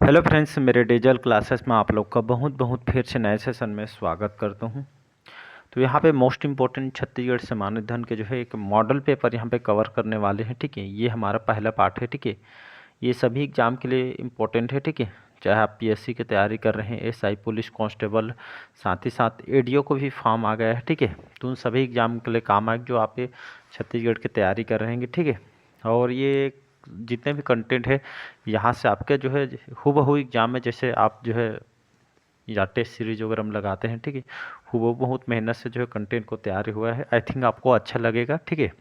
Hello friends, मेरे digital classes में आप लोग का बहुत बहुत फिर से नए सेशन में स्वागत करता हूं। तो यहाँ पे मोस्ट इम्पोर्टेंट छत्तीसगढ़ सामान्य अध्ययन के जो है एक मॉडल पेपर यहाँ पे कवर करने वाले हैं। ठीक है, ये हमारा पहला पार्ट है। ठीक है, ये सभी एग्जाम के लिए इम्पोर्टेंट है। ठीक है, चाहे आप पीएससी की तैयारी कर रहे हैं, एसआई, पुलिस कांस्टेबल, साथ ही साथ एडीओ को भी फॉर्म आ गया है। ठीक है, तो उन सभी एग्जाम के लिए काम आए जो आप छत्तीसगढ़ की तैयारी कर रहे हैं। ठीक है, और ये जितने भी कंटेंट है यहाँ से आपके जो है हूबहू एग्जाम में, जैसे आप जो है या टेस्ट सीरीज वगैरह हम लगाते हैं। ठीक है, हूबहू बहुत मेहनत से जो है कंटेंट को तैयार हुआ है। आई थिंक आपको अच्छा लगेगा। ठीक है,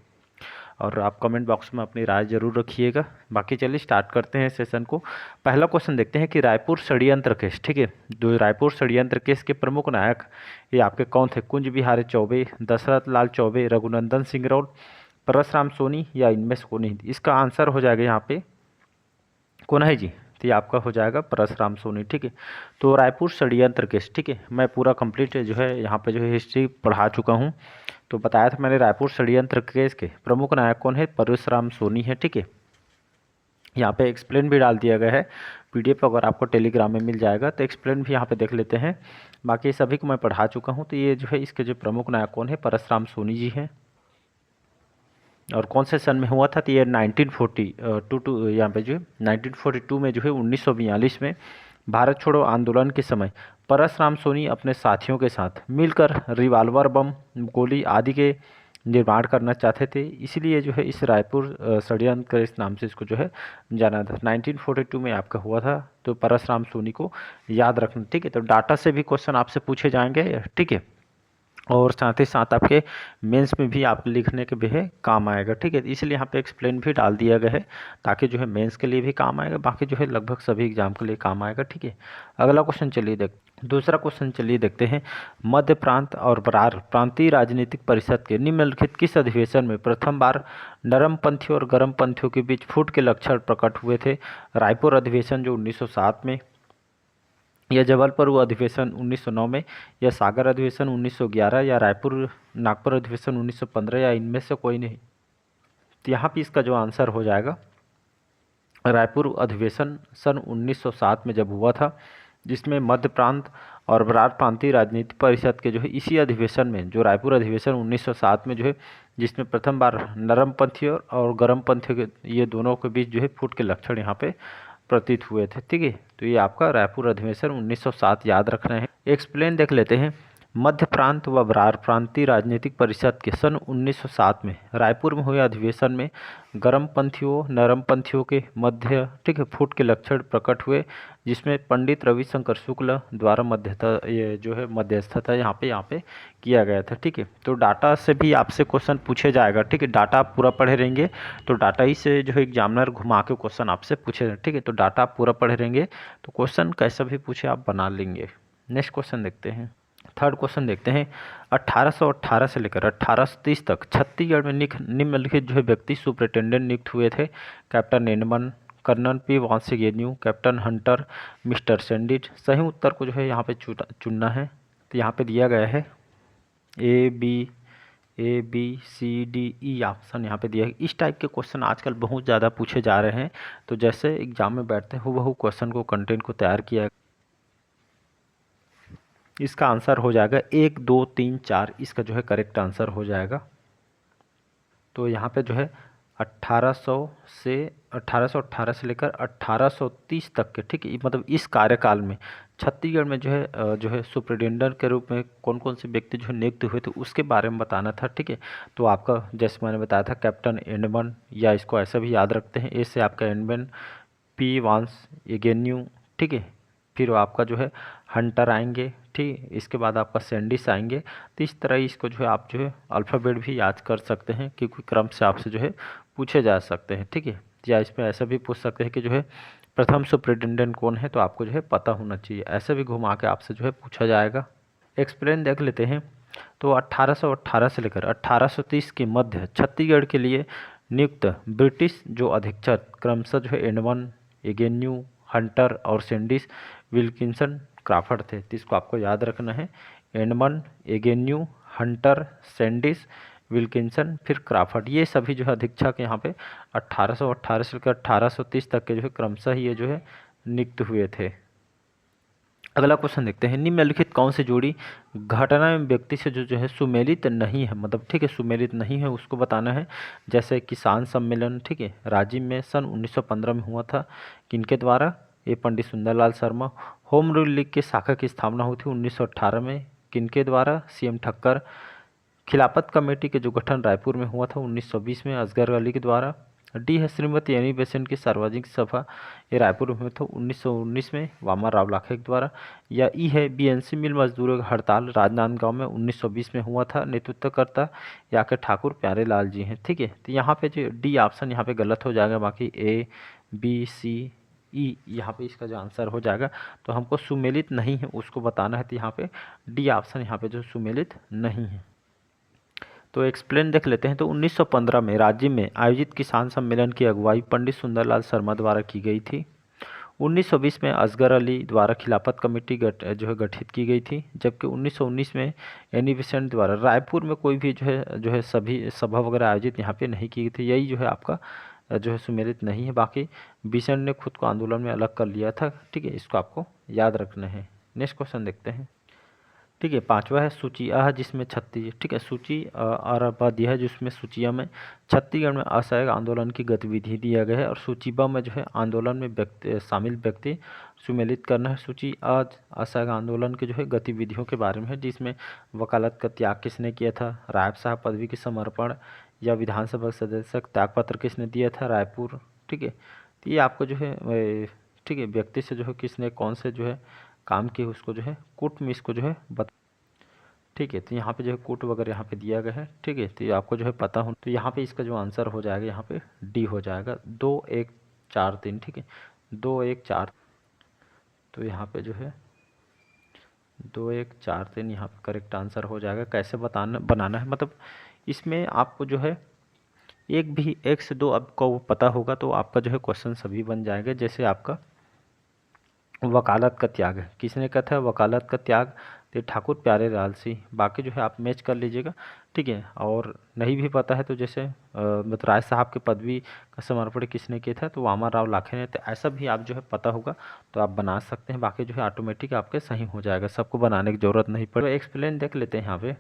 और आप कमेंट बॉक्स में अपनी राय जरूर रखिएगा। बाकी चलिए स्टार्ट करते हैं सेशन को। पहला क्वेश्चन देखते हैं कि रायपुर षड्यंत्र केस। ठीक है, जो रायपुर षड्यंत्र केस के प्रमुख नायक ये आपके कौन थे? कुंज बिहारी चौबे, दशरथ लाल चौबे, रघुनंदन सिंह राउत, परशुराम सोनी या इनमें से कोई नहीं? इसका आंसर हो जाएगा यहाँ पे कौन है जी? तो ये आपका हो जाएगा परशुराम सोनी। ठीक है, तो रायपुर षड्यंत्र केस। ठीक है, मैं पूरा कंप्लीट जो है यहाँ पे जो है हिस्ट्री पढ़ा चुका हूँ। तो बताया था मैंने रायपुर षड्यंत्र केस के प्रमुख नायक कौन है? परशुराम सोनी है। ठीक है, यहाँ पे एक्सप्लेन भी डाल दिया गया है पीडीएफ, अगर आपको टेलीग्राम में मिल जाएगा तो एक्सप्लेन भी यहाँ पे देख लेते हैं। बाकी सभी को मैं पढ़ा चुका हूँ। तो ये जो है इसके जो प्रमुख नायक कौन है? परशुराम सोनी जी हैं। और कौन से सन में हुआ था? तो ये 1942 यहाँ पे जो है 1942 में जो है 1942 में भारत छोड़ो आंदोलन के समय परशुराम सोनी अपने साथियों के साथ मिलकर रिवाल्वर, बम, गोली आदि के निर्माण करना चाहते थे। इसलिए जो है इस रायपुर षड्यंत्र इस नाम से इसको जो है जाना था। 1942 में आपका हुआ था। तो परशुराम सोनी को याद रखना। ठीक है, तो डाटा से भी क्वेश्चन आपसे पूछे जाएंगे। ठीक है, और साथ ही साथ आपके मेंस में भी आप लिखने के भी है काम आएगा। ठीक है, इसलिए यहाँ पे एक्सप्लेन भी डाल दिया गया है ताकि जो है मेंस के लिए भी काम आएगा, बाकी जो है लगभग सभी एग्जाम के लिए काम आएगा। ठीक है, अगला क्वेश्चन चलिए दूसरा क्वेश्चन चलिए देखते हैं। मध्य प्रांत और बरार प्रांतीय राजनीतिक परिषद के निम्नलिखित किस अधिवेशन में प्रथम बार नरम पंथियों और गर्म पंथियों के बीच फूट के लक्षण प्रकट हुए थे? रायपुर अधिवेशन जो 1907 में, या जबलपुर अधिवेशन 1909 में, या सागर अधिवेशन 1911, या रायपुर नागपुर अधिवेशन 1915, या इनमें से कोई नहीं? तो यहाँ पे इसका जो आंसर हो जाएगा रायपुर अधिवेशन सन 1907 में जब हुआ था, जिसमें मध्य प्रांत और बरार प्रांतीय राजनीतिक परिषद के जो है इसी अधिवेशन में, जो रायपुर अधिवेशन 1907 में जो है जिसमें प्रथम बार नरमपंथी और गर्मपंथी के ये दोनों के बीच जो है फूट के लक्षण यहाँ पे प्रतीत हुए थे। ठीक है, तो ये आपका रायपुर अधिवेशन 1907 याद रखना है। एक्सप्लेन देख लेते हैं। मध्य प्रांत व बरार प्रांतीय राजनीतिक परिषद के सन 1907 में रायपुर में हुए अधिवेशन में गर्मपंथियों नरमपंथियों के मध्य, ठीक है, फूट के लक्षण प्रकट हुए, जिसमें पंडित रविशंकर शुक्ल द्वारा मध्यस्थता, ये जो है मध्यस्थता यहाँ पे किया गया था। ठीक है, तो डाटा से भी आपसे क्वेश्चन पूछे जाएगा। ठीक है, डाटा आप पूरा पढ़े रहेंगे तो डाटा ही से जो है एग्जामिनर घुमा के क्वेश्चन आपसे पूछे। ठीक है, तो डाटा आप पूरा पढ़े रहेंगे तो क्वेश्चन कैसा भी पूछे आप बना लेंगे। नेक्स्ट क्वेश्चन देखते हैं। थर्ड क्वेश्चन देखते हैं। 1818 से लेकर 1830 तक छत्तीसगढ़ में निम्नलिखित जो है व्यक्ति सुपरिटेंडेंट नियुक्त हुए थे? कैप्टन एनमन, कर्नल पी वांसीगेन्यू, कैप्टन हंटर, मिस्टर सेंडिट। सही उत्तर को जो है यहाँ पे चुनना है। तो यहाँ पे दिया गया है A B C D E option यहाँ पे दिया है। इस टाइप के क्वेश्चन आजकल बहुत ज़्यादा पूछे जा रहे हैं। तो जैसे एग्जाम में बैठते हैं हूबहू क्वेश्चन को, कंटेंट को तैयार किया। इसका आंसर हो जाएगा 1 2 3 4, इसका जो है करेक्ट आंसर हो जाएगा। तो यहाँ पे जो है 1818 से लेकर 1830 तक के, ठीक है, मतलब इस कार्यकाल में छत्तीसगढ़ में जो है सुपरिटेंडेंट के रूप में कौन कौन से व्यक्ति जो है नियुक्त हुए थे उसके बारे में बताना था। ठीक है, तो आपका जैसे मैंने बताया था कैप्टन एडमन, या इसको ऐसा भी याद रखते हैं, ए से आपका एडमन, पी वांस एगेन्यू, ठीक है, फिर आपका जो है हंटर आएंगे, ठीक है, इसके बाद आपका सैंडिस आएंगे। तो इस तरह इसको जो है आप जो है अल्फ़ाबेट भी याद कर सकते हैं, क्योंकि क्रम से आपसे जो है पूछे जा सकते हैं। ठीक है, या इसमें ऐसा भी पूछ सकते हैं कि जो है प्रथम सुपरिटेंडेंट कौन है, तो आपको जो है पता होना चाहिए। ऐसे भी घुमा के आपसे जो है पूछा जाएगा। एक्सप्लेन देख लेते हैं। तो 1818 से लेकर 1830 के मध्य छत्तीसगढ़ के लिए नियुक्त ब्रिटिश जो अधीक्षक क्रमशः जो है एडमन, एगेन्यू, हंटर और सैंडिस विल्किंसन क्राफर्ड थे। तो इसको आपको याद रखना है। Edmund, Agnew, Hunter, Sandis, Wilkinson, फिर क्राफर्ड, ये सभी जो है अधीक्षक यहाँ पे 1818 से लेकर 1830 तक के जो है क्रमशः ये जो है नियुक्त हुए थे। अगला क्वेश्चन देखते हैं, निम्नलिखित कौन से जोड़ी घटना एवं व्यक्ति से जो है सुमेलित नहीं है, मतलब ठीक है सुमेलित नहीं है उसको बताना है। जैसे किसान सम्मेलन, ठीक है, रांची में सन 1915 में हुआ था, किनके द्वारा, ये Pandit Sundarlal Sharma. Home Rule League की शाखा की स्थापना हुई थी 1918 में, किनके द्वारा, सीएम ठक्कर। खिलाफत कमेटी के जो गठन रायपुर में हुआ था 1920 में, असगर अली के द्वारा। डी है श्रीमती एनी बेसेंट की सार्वजनिक सभा, ये रायपुर में हुआ था 1919 में, वामा राव लाखे के द्वारा। या ई है बीएनसी मिल मजदूरों की हड़ताल राजनांदगांव में 1920 में हुआ था, नेतृत्वकर्ता या के ठाकुर प्यारे लाल जी हैं। ठीक है, तो यहाँ पे जो डी ऑप्शन यहाँ पे गलत हो जाएगा, बाकी ए बी सी ई यहाँ पे इसका जो आंसर हो जाएगा। तो हमको सुमेलित नहीं है उसको बताना है, तो यहाँ पे डी ऑप्शन यहाँ पे जो सुमेलित नहीं है। तो एक्सप्लेन देख लेते हैं। तो 1915 में राज्य में आयोजित किसान सम्मेलन की अगुवाई पंडित सुंदरलाल शर्मा द्वारा की गई थी। 1920 में असगर अली द्वारा खिलाफत कमेटी जो है गठित की गई थी, जबकि 1919 में एनी बेसेंट द्वारा रायपुर में कोई भी जो है सभी सभा वगैरह आयोजित यहाँ पे नहीं की गई थी। यही जो है आपका जो है सुमेलित नहीं है। बाकी बेसेंट ने खुद को आंदोलन में अलग कर लिया था। ठीक है, इसको आपको याद रखना है। नेक्स्ट क्वेश्चन देखते हैं। ठीक है, पांचवा है सूची अ, जिसमें छत्तीस, ठीक है, सूची और पद यह है जिसमें सूचिया में छत्तीसगढ़ में असहयोग आंदोलन की गतिविधि दिया गया है, और सूची ब में जो है आंदोलन में शामिल व्यक्ति सुमेलित करना है। सूची अ असहयोग आंदोलन के जो है गतिविधियों के बारे में है, जिसमें वकालत का त्याग किसने किया था, राय साहब पदवी के समर्पण, या विधानसभा सदस्य त्यागपत्र किसने दिया था, रायपुर। ठीक है, तो ये आपको जो है ठीक है व्यक्ति से जो है किसने कौन से जो है काम किए उसको जो है कोर्ट में इसको जो है ठीक है, तो यहाँ पे जो है कोट वगैरह यहाँ पे दिया गया है। ठीक है, तो ये आपको जो है पता हो, तो यहाँ पे इसका जो आंसर हो जाएगा यहाँ पे डी हो जाएगा, 2143। ठीक है, 2143, तो यहाँ पे जो है 2143 यहाँ पे करेक्ट आंसर हो जाएगा। कैसे बनाना है, मतलब इसमें आपको जो है एक भी एक से दो आपको पता होगा तो आपका जो है क्वेश्चन सभी बन जाएगा। जैसे आपका वकालत का त्याग है, किसने कहा था वकालत का त्याग, तो ठाकुर प्यारे लाल सिंह। बाकी जो है आप मैच कर लीजिएगा। ठीक है, और नहीं भी पता है तो जैसे मतलब राय साहब के पदवी का समर्पण किसने किया था, तो वामा राव लाखे ने। तो ऐसा भी आप जो है पता होगा तो आप बना सकते हैं। बाकी जो है ऑटोमेटिक आपके सही हो जाएगा, सबको बनाने की जरूरत नहीं पड़े। तो एक्सप्लेन देख लेते हैं यहाँ पे।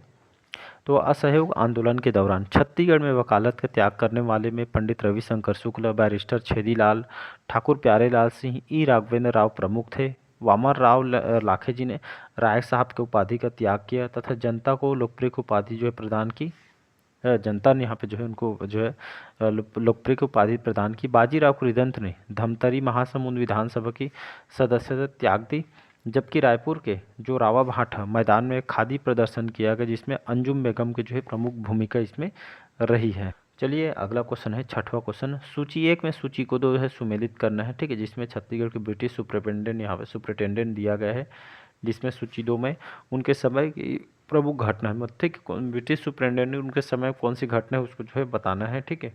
तो असहयोग आंदोलन के दौरान छत्तीसगढ़ में वकालत का त्याग करने वाले में पंडित रविशंकर शुक्ल, बैरिस्टर छेदीलाल, ठाकुर प्यारेलाल सिंह, ई राघवेंद्र राव प्रमुख थे। वामन राव लाखे जी ने राय साहब के उपाधि का त्याग किया तथा जनता को लोकप्रिय उपाधि जो है प्रदान की। जनता ने यहाँ पे जो है उनको जो है लोकप्रिय उपाधि प्रदान की। बाजीराव कृदंत ने धमतरी महासमुंद विधानसभा की सदस्यता त्याग दी, जबकि रायपुर के जो रावा भाटा मैदान में खादी प्रदर्शन किया गया, जिसमें अंजुम बेगम की जो है प्रमुख भूमिका इसमें रही है। चलिए अगला क्वेश्चन है छठवां क्वेश्चन। सूची एक में सूची को दो है सुमेलित करना है। ठीक है, जिसमें छत्तीसगढ़ के ब्रिटिश सुपरिटेंडेंट यहाँ पे सुपरिटेंडेंट दिया गया है, जिसमें सूची दो में उनके समय की प्रमुख घटना है, मतलब ठीक ब्रिटिश सुपरिटेंडेंट उनके समय कौन सी घटना है उसको जो है बताना है। ठीक है,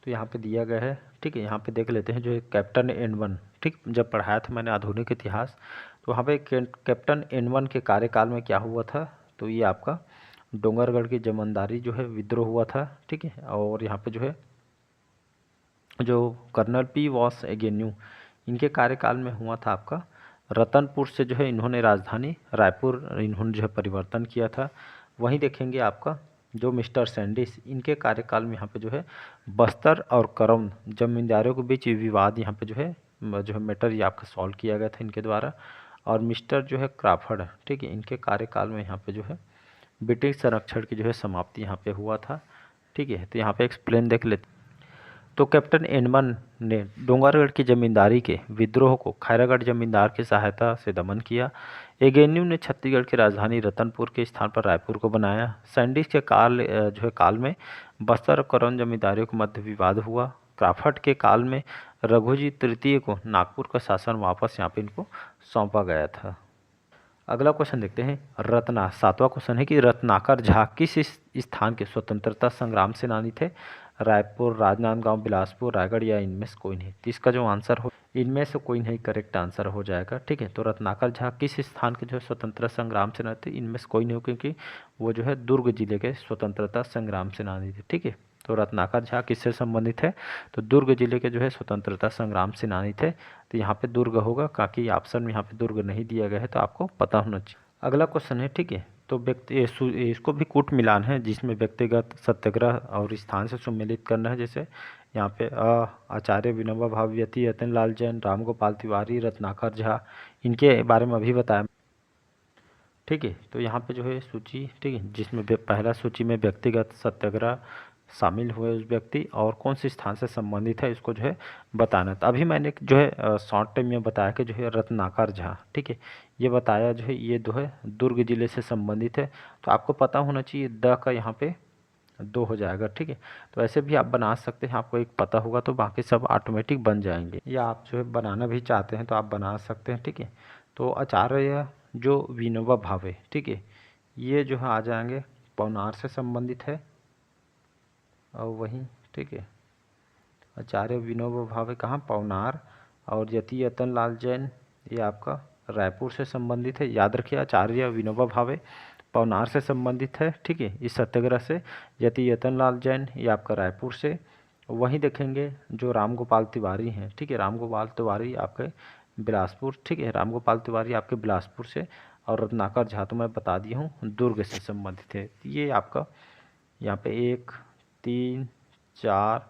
तो यहाँ पे दिया गया है। ठीक है, यहाँ पे देख लेते हैं जो है कैप्टन एन-1। ठीक, जब पढ़ाया था मैंने आधुनिक इतिहास, तो वहाँ पे कैप्टन एन-1 के कार्यकाल में क्या हुआ था, तो ये आपका डोंगरगढ़ की जमींदारी जो है विद्रोह हुआ था। ठीक है, और यहाँ पे जो है जो कर्नल पी वॉस एगेन्यू इनके कार्यकाल में हुआ था आपका रतनपुर से जो है इन्होंने राजधानी रायपुर इन्होंने जो है परिवर्तन किया था। वहीं देखेंगे आपका जो मिस्टर सैंडिस इनके कार्यकाल में यहाँ पे जो है बस्तर और करौन जमींदारों के बीच विवाद यहाँ पे जो है मैटर ये आपका सॉल्व किया गया था इनके द्वारा। और मिस्टर जो है क्राफर्ड, ठीक है, इनके कार्यकाल में यहाँ पे जो है ब्रिटिश संरक्षण की जो है समाप्ति यहाँ पे हुआ था। ठीक है, तो यहाँ पे एक्सप्लेन देख लेते। तो कैप्टन एन-1 ने डोंगरगढ़ की जमींदारी के विद्रोह को खैरागढ़ जमींदार की सहायता से दमन किया। एगेन्यू ने छत्तीसगढ़ की राजधानी रतनपुर के स्थान पर रायपुर को बनाया। सैंडिस के काल में बस्तर और करौन जमींदारियों के मध्य विवाद हुआ। क्राफर्ड के काल में रघुजी तृतीय को नागपुर का शासन वापस यहाँ पे इनको सौंपा गया था। अगला क्वेश्चन देखते हैं। सातवां क्वेश्चन है कि रत्नाकर झा किस स्थान के स्वतंत्रता संग्राम सेनानी थे, रायपुर, राजनांदगांव, बिलासपुर, रायगढ़, या इनमें से कोई नहीं। तो इसका जो आंसर हो इनमें से कोई नहीं करेक्ट आंसर हो जाएगा। ठीक है, तो रत्नाकर झा किस स्थान के जो स्वतंत्रता संग्राम सेनानी थे, इनमें से कोई नहीं हो, क्योंकि वो जो है दुर्ग जिले के स्वतंत्रता संग्राम सेनानी थे। ठीक है, तो रत्नाकर झा किससे संबंधित है, तो दुर्ग जिले के जो है स्वतंत्रता संग्राम सेनानी थे। तो यहाँ पे दुर्ग होगा, क्योंकि ऑप्शन में यहाँ पे दुर्ग नहीं दिया गया है, तो आपको पता होना चाहिए। अगला क्वेश्चन है, ठीक है, तो व्यक्ति इसको भी कूट मिलान है, जिसमें व्यक्तिगत सत्याग्रह और स्थान से सुमेलित करना है। जैसे यहाँ पे आचार्य विनोबा भावे, यति यतनलाल जैन, रामगोपाल तिवारी, रत्नाकर झा, इनके बारे में अभी बताया, ठीक है। तो यहाँ पे जो है सूची, ठीक है, जिसमें पहला सूची में व्यक्तिगत सत्याग्रह शामिल हुए उस व्यक्ति और कौन से स्थान से संबंधित है, इसको जो है बताना। तो अभी मैंने जो है शॉर्ट टाइम में बताया कि जो है रत्नाकर झा, ठीक है, ये बताया जो है ये जो है दुर्ग जिले से संबंधित है। तो आपको पता होना चाहिए द का यहाँ पे 2 हो जाएगा, ठीक है। तो ऐसे भी आप बना सकते हैं, आपको एक पता होगा तो बाकी सब ऑटोमेटिक बन जाएंगे, या आप जो है बनाना भी चाहते हैं तो आप बना सकते हैं, ठीक है। तो आचार्य जो विनोबा भावे, ठीक है, ये जो है आ जाएंगे पवनार से संबंधित है, और वहीं, ठीक है, आचार्य विनोबा भावे कहाँ, पवनार। और यति यतनलाल जैन ये आपका रायपुर से संबंधित है। याद रखिए आचार्य विनोबा भावे पवनार से संबंधित है, ठीक है, इस सत्याग्रह से। यति यतनलाल जैन ये आपका रायपुर से। वहीं देखेंगे जो रामगोपाल तिवारी हैं, ठीक है, रामगोपाल तिवारी आपके बिलासपुर, ठीक है, रामगोपाल तिवारी आपके बिलासपुर से। और रत्नाकर झा तो मैं बता दिया हूँ दुर्ग से संबंधित है। ये आपका यहाँ पे 1 3 4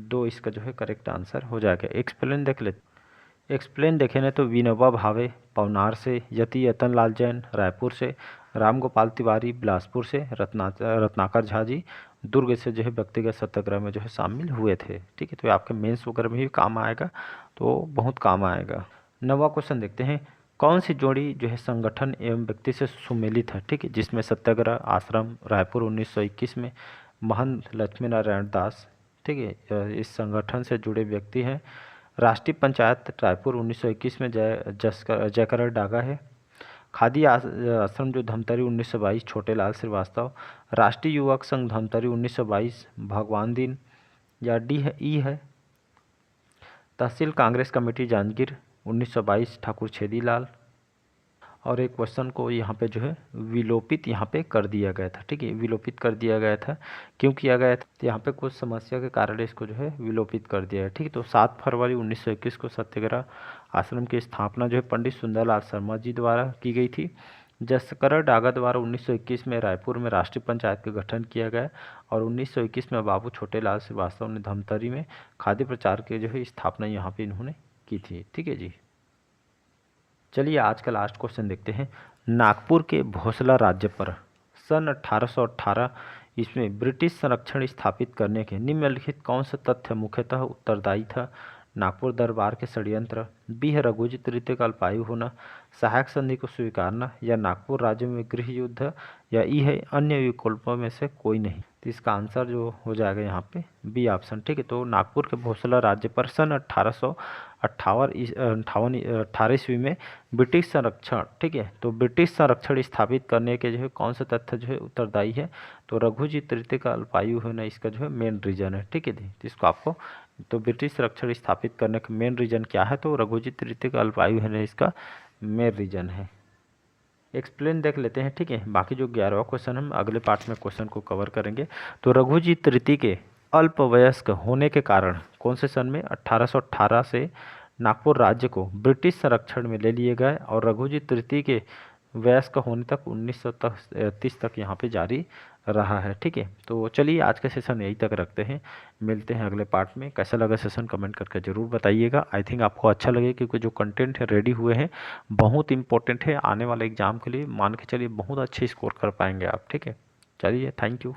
2 इसका जो है करेक्ट आंसर हो जाएगा। एक्सप्लेन देख लेते। एक्सप्लेन देखें ना तो विनोबा भावे पवनार से, यति यतनलाल जैन रायपुर से, रामगोपाल तिवारी बिलासपुर से, रत्नाकर झा जी दुर्ग से जो है व्यक्तिगत सत्याग्रह में जो है शामिल हुए थे, ठीक है। तो ये आपके मेंस वगैरह में भी काम आएगा, तो बहुत काम आएगा। 9वां क्वेश्चन देखते हैं, कौन सी जोड़ी जो है संगठन एवं व्यक्ति से सुमेलित है, ठीक है, जिसमें सत्याग्रह आश्रम रायपुर 1921 में महंत लक्ष्मी नारायण दास, ठीक है, इस संगठन से जुड़े व्यक्ति हैं। राष्ट्रीय पंचायत रायपुर 1921 में जयकर डागा है। खादी आश्रम जो धमतरी 1922 छोटेलाल श्रीवास्तव। राष्ट्रीय युवक संघ धमतरी 1922 भगवान दीन, या डी है ई है। तहसील कांग्रेस कमेटी जांजगीर 1922 ठाकुर छेदीलाल। और एक क्वेश्चन को यहाँ पे जो है विलोपित यहाँ पे कर दिया गया था, ठीक है, विलोपित कर दिया गया था। क्यों किया गया था, तो यहाँ पे कुछ समस्या के कारण इसको जो है विलोपित कर दिया है, ठीक है। तो 7 फरवरी 1921 को सत्याग्रह आश्रम की स्थापना जो है पंडित सुंदरलाल शर्मा जी द्वारा की गई थी। जसकर डागा द्वारा 1921 में रायपुर में राष्ट्रीय पंचायत का गठन किया गया, और 1921 में बाबू छोटेलाल श्रीवास्तव ने धमतरी में खाद्य प्रचार के जो है स्थापना यहाँ पे इन्होंने की थी, ठीक है जी। चलिए आज का लास्ट क्वेश्चन देखते हैं। नागपुर के भोसला राज्य पर सन 1818 इसमें ब्रिटिश संरक्षण स्थापित करने के निम्नलिखित कौन सा तथ्य मुख्यतः उत्तरदायी था। नागपुर दरबार के षड्यंत्र, बी है रघुजी तृतीय का अल्पायु होना, सहायक संधि को स्वीकारना, या नागपुर राज्य में गृह युद्ध, या ई है अन्य विकल्पों में से कोई नहीं। तो इसका आंसर जो हो जाएगा यहाँ पे बी ऑप्शन, ठीक है। तो नागपुर के भोसला राज्य पर सन 1818 ईस्वी में ब्रिटिश संरक्षण, ठीक है, तो ब्रिटिश संरक्षण स्थापित करने के जो है कौन सा तथ्य जो है उत्तरदायी है, तो रघुजी तृतीय का अल्पायु होना इसका जो है मेन रीजन है, ठीक है। तो इसको आपको, तो ब्रिटिश संरक्षण स्थापित करने का मेन रीजन क्या है, तो रघुजी तृतीय का अल्पायु है इसका मेन रीजन है। एक्सप्लेन देख लेते हैं, ठीक है। बाकी जो 11वां क्वेश्चन हम अगले पार्ट में क्वेश्चन को कवर करेंगे। तो रघुजी तृतीय के अल्पवयस्क होने के कारण कौन से सन में 1818 से नागपुर राज्य को ब्रिटिश संरक्षण में ले लिए गए, और रघुजी तृतीय के वयस्क होने तक 1930 तक यहाँ पे जारी रहा है, ठीक है। तो चलिए आज का सेशन यहीं तक रखते हैं, मिलते हैं अगले पार्ट में। कैसा लगा सेशन कमेंट करके ज़रूर बताइएगा। आई थिंक आपको अच्छा लगे, क्योंकि जो कंटेंट है रेडी हुए हैं बहुत इंपॉर्टेंट है आने वाले एग्जाम के लिए, मान के चलिए बहुत अच्छे स्कोर कर पाएंगे आप, ठीक है। चलिए थैंक यू।